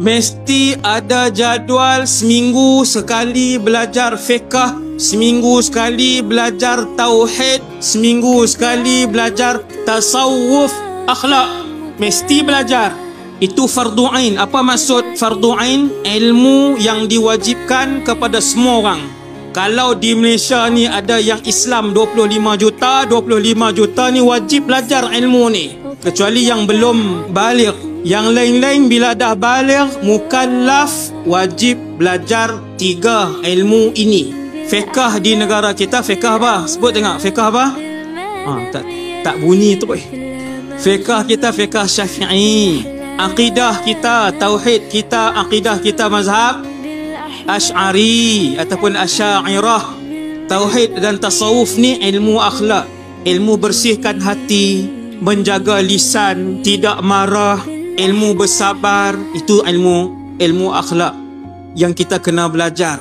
mesti ada jadual seminggu sekali belajar fiqh, seminggu sekali belajar tauhid, seminggu sekali belajar tasawuf, akhlak. Mesti belajar. Itu fardu ain. Apa maksud fardu ain? Ilmu yang diwajibkan kepada semua orang. Kalau di Malaysia ni ada yang Islam 25 juta, 25 juta ni wajib belajar ilmu ni. Kecuali yang belum baligh. Yang lain-lain bila dah baligh, mukallaf, wajib belajar 3 ilmu ini. Fiqh di negara kita, fiqh apa? Sebut tengok, fiqh apa? Tak bunyi tu. Fiqh kita fiqh Syafi'i. Akidah kita, tauhid kita, akidah kita mazhab Asy'ari ataupun Asy'ariyah. Tauhid dan tasawuf ni ilmu akhlak, ilmu bersihkan hati, menjaga lisan, tidak marah, ilmu bersabar. Itu ilmu akhlak yang kita kena belajar.